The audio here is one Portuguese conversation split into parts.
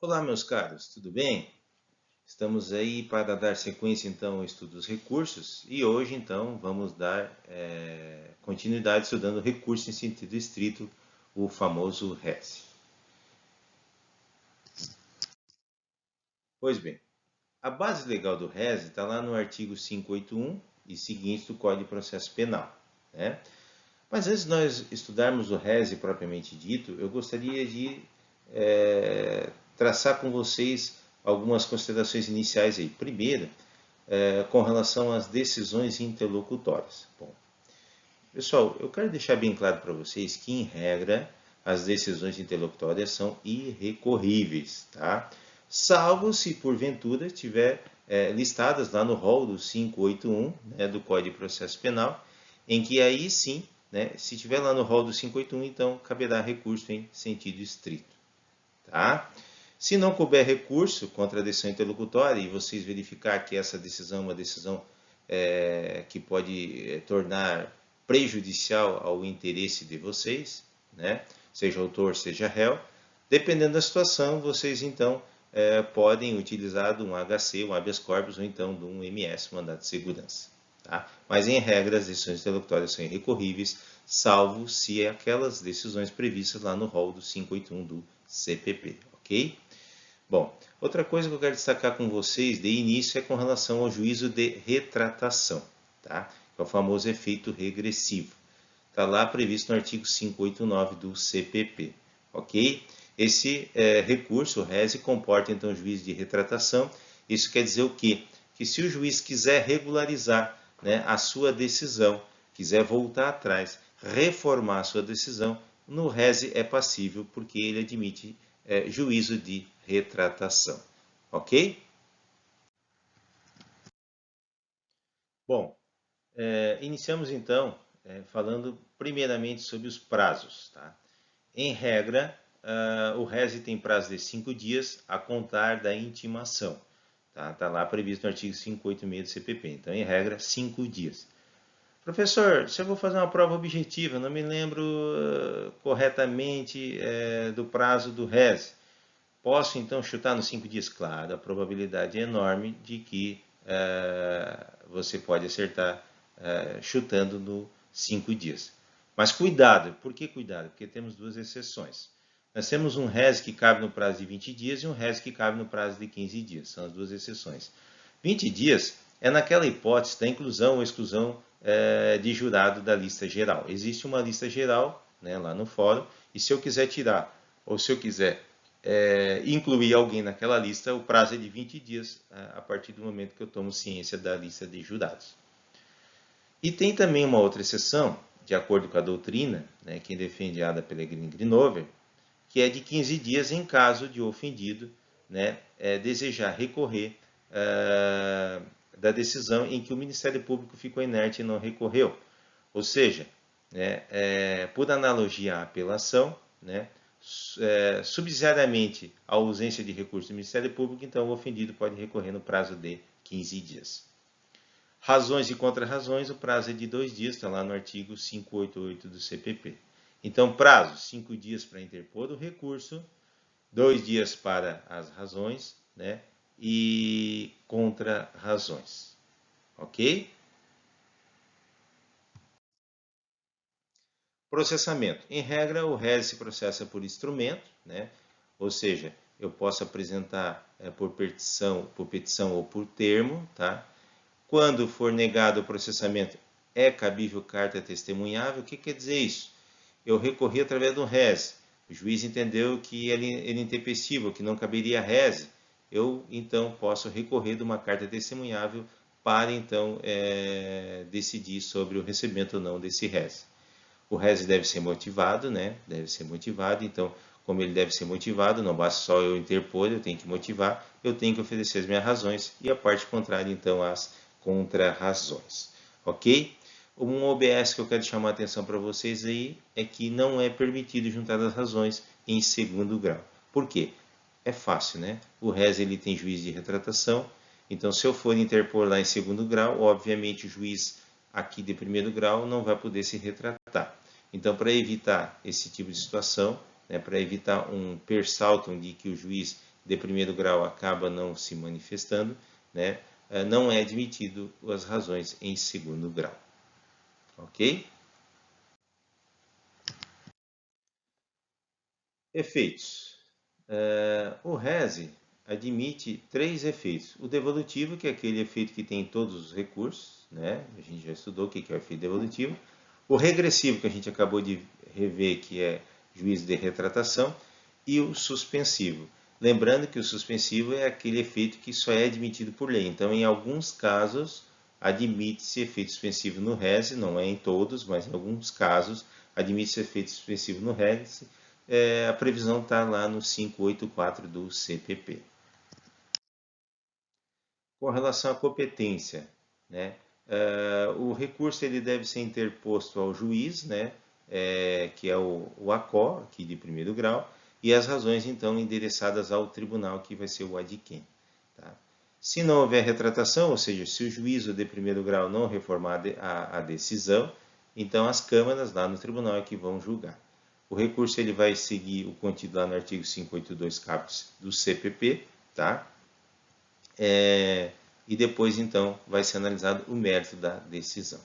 Olá, meus caros, tudo bem? Estamos aí para dar sequência então ao estudo dos recursos e hoje então vamos dar continuidade estudando recurso em sentido estrito, o famoso RES. Pois bem, a base legal do RES está lá no artigo 581 e seguintes do Código de Processo Penal, né? Mas antes de nós estudarmos o RES propriamente dito, eu gostaria de traçar com vocês algumas considerações iniciais aí. Primeiro, com relação às decisões interlocutórias. Bom, pessoal, eu quero deixar bem claro para vocês que, em regra, as decisões interlocutórias são irrecorríveis, tá? Salvo se porventura estiver listadas lá no rol do 581, né, do Código de Processo Penal, em que aí sim, né, se estiver lá no rol do 581, então caberá recurso em sentido estrito, tá? Se não couber recurso contra a decisão interlocutória e vocês verificar que essa decisão é uma decisão que pode tornar prejudicial ao interesse de vocês, né? Seja autor, seja réu, dependendo da situação, vocês então podem utilizar de um HC, um habeas corpus, ou então de um MS, mandado de segurança. Tá? Mas, em regra, as decisões interlocutórias são irrecorríveis, salvo se aquelas decisões previstas lá no rol do 581 do CPP, ok? Bom, outra coisa que eu quero destacar com vocês de início é com relação ao juízo de retratação, tá? Que é o famoso efeito regressivo. Está lá previsto no artigo 589 do CPP, ok? Esse recurso, o RES, comporta então o juízo de retratação. Isso quer dizer o quê? Que se o juiz quiser regularizar, né, a sua decisão, quiser voltar atrás, reformar a sua decisão, no RES é passível, porque ele admite juízo de retratação. Ok? Bom, iniciamos então falando primeiramente sobre os prazos. Tá? Em regra, o RES tem prazo de 5 dias a contar da intimação. Tá lá previsto no artigo 586 do CPP. Então, em regra, 5 dias. Professor, se eu vou fazer uma prova objetiva, não me lembro corretamente do prazo do RES. Posso então chutar nos 5 dias? Claro, a probabilidade é enorme de que você pode acertar chutando no 5 dias. Mas cuidado, por que cuidado? Porque temos duas exceções. Nós temos um RES que cabe no prazo de 20 dias e um RES que cabe no prazo de 15 dias. São as duas exceções. 20 dias é naquela hipótese da inclusão ou exclusão de jurado da lista geral. Existe uma lista geral, né, lá no fórum, e se eu quiser tirar, ou se eu quiser incluir alguém naquela lista, o prazo é de 20 dias a partir do momento que eu tomo ciência da lista de jurados. E tem também uma outra exceção, de acordo com a doutrina, né, que é defendida pela Grinover, que é de 15 dias em caso de ofendido, né, desejar recorrer da decisão em que o Ministério Público ficou inerte e não recorreu. Ou seja, né, por analogia à apelação, né, subsidiariamente à ausência de recurso do Ministério Público, então o ofendido pode recorrer no prazo de 15 dias. Razões e contra-razões, o prazo é de 2 dias, está lá no artigo 588 do CPP. Então, prazo, 5 dias para interpor o recurso, 2 dias para as razões, né, e contra-razões. Ok? Processamento. Em regra, o RES se processa por instrumento, né? Ou seja, eu posso apresentar por petição ou por termo. Tá? Quando for negado o processamento, é cabível carta testemunhável. O que quer dizer isso? Eu recorri através do RES. O juiz entendeu que ele é intempestivo, que não caberia RES. Eu, então, posso recorrer de uma carta testemunhável para, então, decidir sobre o recebimento ou não desse RES. O RES deve ser motivado, né? Deve ser motivado. Então, como ele deve ser motivado, não basta só eu interpor, eu tenho que motivar, eu tenho que oferecer as minhas razões e a parte contrária, então, as contra-razões. Ok? Um OBS que eu quero chamar a atenção para vocês aí é que não é permitido juntar as razões em segundo grau. Por quê? É fácil, né? O RES ele tem juiz de retratação, então se eu for interpor lá em segundo grau, obviamente o juiz aqui de primeiro grau não vai poder se retratar. Então, para evitar esse tipo de situação, né, para evitar um persaltum de que o juiz de primeiro grau acaba não se manifestando, né, não é admitido as razões em segundo grau. Ok? Efeitos. O RESE admite 3 efeitos. O devolutivo, que é aquele efeito que tem em todos os recursos, né? A gente já estudou o que é o efeito devolutivo. O regressivo, que a gente acabou de rever, que é juízo de retratação. E o suspensivo. Lembrando que o suspensivo é aquele efeito que só é admitido por lei. Então, em alguns casos, admite-se efeito suspensivo no RESE, não é em todos, mas em alguns casos, admite-se efeito suspensivo no RESE. A previsão está lá no 584 do CPP. Com relação à competência, né, o recurso ele deve ser interposto ao juiz, né, que é o ACO, aqui de primeiro grau, e as razões então endereçadas ao tribunal, que vai ser o ADIQUEM. Tá? Se não houver retratação, ou seja, se o juízo de primeiro grau não reformar a decisão, então as câmaras lá no tribunal é que vão julgar. O recurso ele vai seguir o contido lá no artigo 582 caput do CPP, tá? E depois então vai ser analisado o mérito da decisão.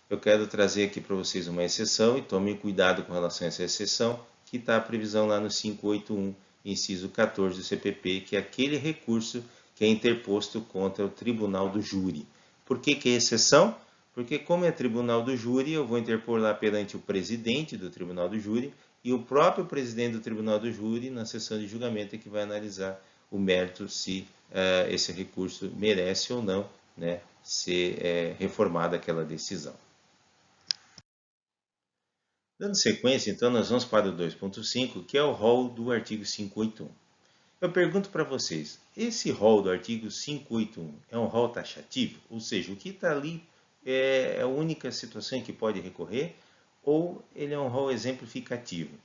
Eu quero trazer aqui para vocês uma exceção e tomem cuidado com relação a essa exceção, que está a previsão lá no 581, inciso 14 do CPP, que é aquele recurso que é interposto contra o tribunal do júri. Por que é exceção? Porque como é tribunal do júri, eu vou interpor lá perante o presidente do tribunal do júri, e o próprio presidente do tribunal do júri, na sessão de julgamento, é que vai analisar o mérito se esse recurso merece ou não, né, ser reformada aquela decisão. Dando sequência, então, nós vamos para o 2.5, que é o rol do artigo 581. Eu pergunto para vocês, esse rol do artigo 581 é um rol taxativo? Ou seja, o que está ali é a única situação em que pode recorrer? Ou ele é um rol exemplificativo?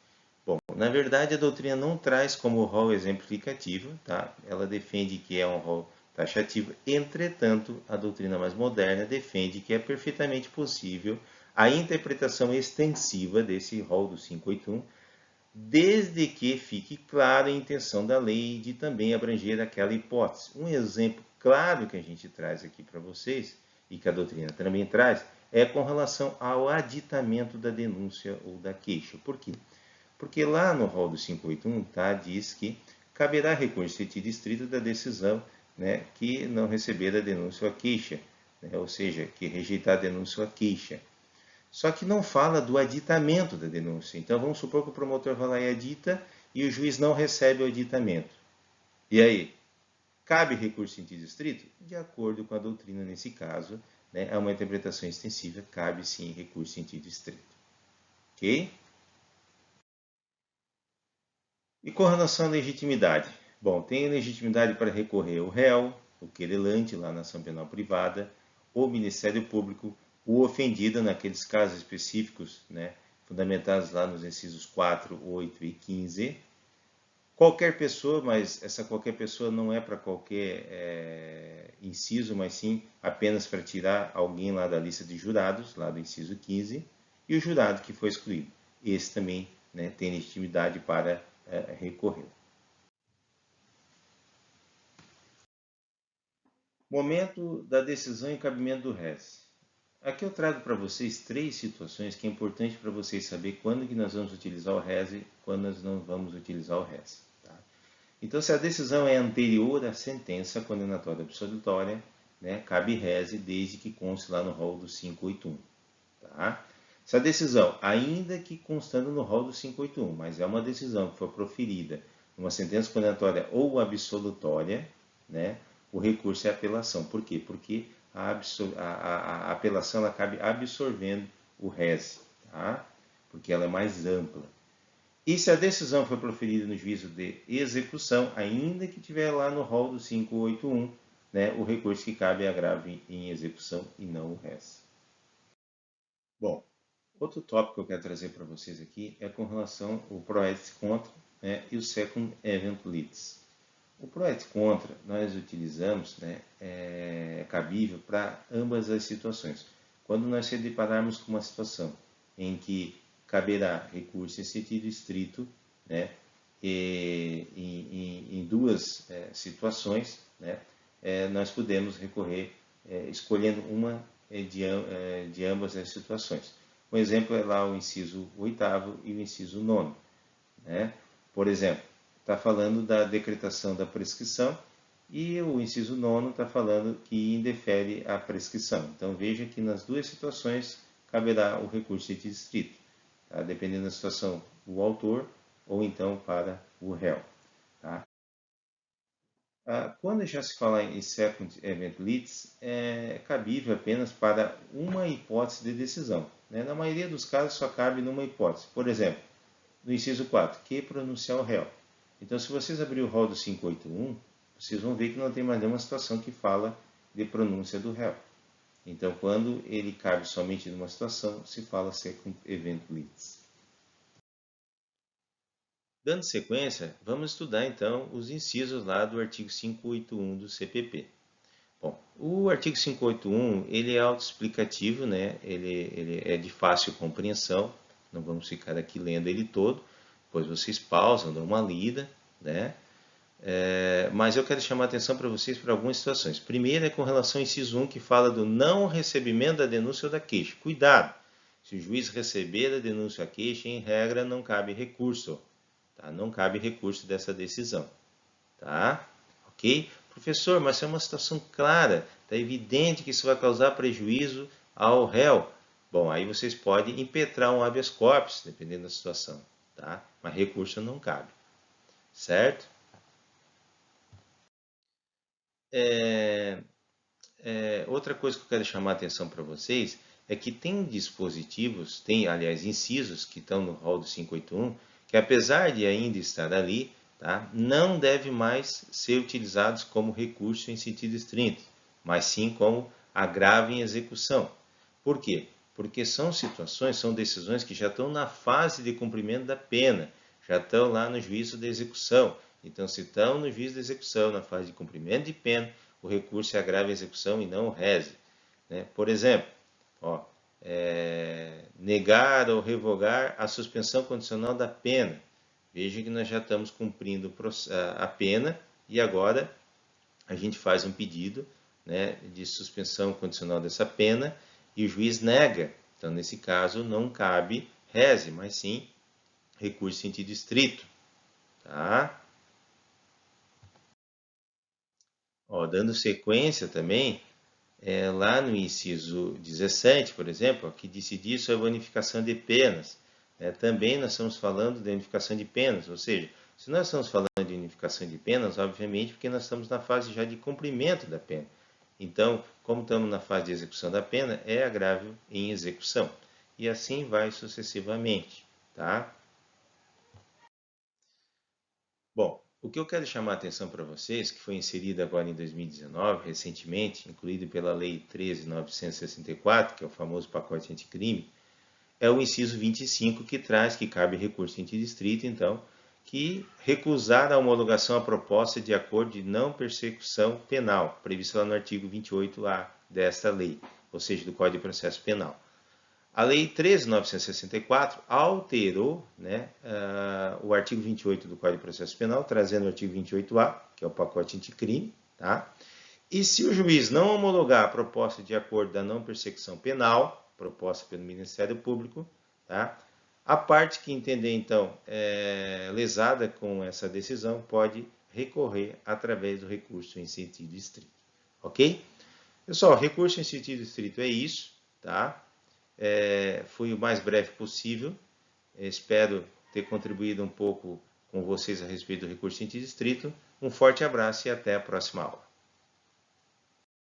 Bom, na verdade, a doutrina não traz como rol exemplificativo, tá? Ela defende que é um rol taxativo. Entretanto, a doutrina mais moderna defende que é perfeitamente possível a interpretação extensiva desse rol do 581, desde que fique clara a intenção da lei de também abranger aquela hipótese. Um exemplo claro que a gente traz aqui para vocês, e que a doutrina também traz, é com relação ao aditamento da denúncia ou da queixa. Por quê? Porque lá no rol do 581 diz que caberá recurso sentido estrito da decisão, né, que não receber a denúncia ou a queixa, né, ou seja, que rejeitar a denúncia ou a queixa. Só que não fala do aditamento da denúncia. Então vamos supor que o promotor vai lá e adita e o juiz não recebe o aditamento. E aí? Cabe recurso sentido estrito? De acordo com a doutrina nesse caso, né, há uma interpretação extensiva, cabe sim recurso sentido estrito. Ok? E com relação à legitimidade? Bom, tem legitimidade para recorrer o réu, o querelante lá na ação penal privada, o Ministério Público, o ofendido naqueles casos específicos, né, fundamentados lá nos incisos 4, 8 e 15. Qualquer pessoa, mas essa qualquer pessoa não é para qualquer inciso, mas sim apenas para tirar alguém lá da lista de jurados, lá do inciso 15, e o jurado que foi excluído. Esse também, né, tem legitimidade para recorrer. Momento da decisão e cabimento do RES. Aqui eu trago para vocês 3 situações que é importante para vocês saber quando que nós vamos utilizar o RES e quando nós não vamos utilizar o RES. Tá? Então, se a decisão é anterior à sentença condenatória absolutória, né, cabe RES desde que conste lá no rol do 581. Tá? Se a decisão, ainda que constando no rol do 581, mas é uma decisão que foi proferida numa sentença condenatória ou absolutória, né, o recurso é apelação. Por quê? Porque a apelação ela cabe absorvendo o RES, tá? Porque ela é mais ampla. E se a decisão foi proferida no juízo de execução, ainda que tiver lá no rol do 581, né, o recurso que cabe é agravo em execução e não o RES. Bom, outro tópico que eu quero trazer para vocês aqui é com relação ao pro et contra, né, e o second event litis. O pro et contra nós utilizamos, né, é cabível para ambas as situações. Quando nós se depararmos com uma situação em que caberá recurso em sentido estrito, né, em duas situações, né, nós podemos recorrer escolhendo uma de ambas as situações. Um exemplo é lá o inciso 8º e o inciso 9º. Né? Por exemplo, está falando da decretação da prescrição e o inciso 9º está falando que indefere a prescrição. Então veja que nas duas situações caberá o recurso de distrito, tá? Dependendo da situação, o autor ou então para o réu. Tá? Quando já se fala em second event litis, é cabível apenas para uma hipótese de decisão. Né? Na maioria dos casos só cabe numa hipótese. Por exemplo, no inciso 4, que pronunciar o réu. Então, se vocês abrirem o rol do 581, vocês vão ver que não tem mais nenhuma situação que fala de pronúncia do réu. Então, quando ele cabe somente numa situação, se fala second event litis. Dando sequência, vamos estudar então os incisos lá do artigo 581 do CPP. Bom, o artigo 581 ele é autoexplicativo, né? Ele é de fácil compreensão, não vamos ficar aqui lendo ele todo, depois vocês pausam, dão uma lida, né? Mas eu quero chamar a atenção para vocês para algumas situações. Primeiro é com relação ao inciso 1, que fala do não recebimento da denúncia ou da queixa. Cuidado! Se o juiz receber a denúncia ou a queixa, em regra, não cabe recurso. Tá? Não cabe recurso dessa decisão. Tá? Ok? Professor, mas é uma situação clara. Está evidente que isso vai causar prejuízo ao réu. Bom, aí vocês podem impetrar um habeas corpus, dependendo da situação. Tá? Mas recurso não cabe. Certo? Outra coisa que eu quero chamar a atenção para vocês é que tem dispositivos, aliás, incisos que estão no rol do 581, que apesar de ainda estar ali, tá, não deve mais ser utilizados como recurso em sentido estrito, mas sim como agravo em execução. Por quê? Porque são decisões que já estão na fase de cumprimento da pena, já estão lá no juízo de execução. Então, se estão no juízo de execução, na fase de cumprimento de pena, o recurso é agravo em execução e não o rese. Né? Por exemplo, negar ou revogar a suspensão condicional da pena. Veja que nós já estamos cumprindo a pena e agora a gente faz um pedido, né, de suspensão condicional dessa pena e o juiz nega. Então, nesse caso, não cabe rese, mas sim recurso em sentido estrito. Tá? Dando sequência também, lá no inciso 17, por exemplo, que decidir sobre a unificação de penas. Também nós estamos falando de unificação de penas, ou seja, se nós estamos falando de unificação de penas, obviamente, porque nós estamos na fase já de cumprimento da pena. Então, como estamos na fase de execução da pena, é agravo em execução. E assim vai sucessivamente. Tá? Bom, o que eu quero chamar a atenção para vocês, que foi inserido agora em 2019, recentemente, incluído pela Lei 13.964, que é o famoso pacote anticrime, é o inciso 25, que traz que cabe recurso antidistrito, então, que recusar a homologação à proposta de acordo de não persecução penal, previsto lá no artigo 28A desta lei, ou seja, do Código de Processo Penal. A Lei 13.964 alterou, né, o artigo 28 do Código de Processo Penal, trazendo o artigo 28A, que é o pacote anticrime. Tá? E se o juiz não homologar a proposta de acordo da não persecução penal, proposta pelo Ministério Público, tá? A parte que entender, então, lesada com essa decisão pode recorrer através do recurso em sentido estrito. Ok? Pessoal, recurso em sentido estrito é isso, tá? Fui o mais breve possível. Espero ter contribuído um pouco com vocês a respeito do recurso em sentido estrito. Um forte abraço e até a próxima aula.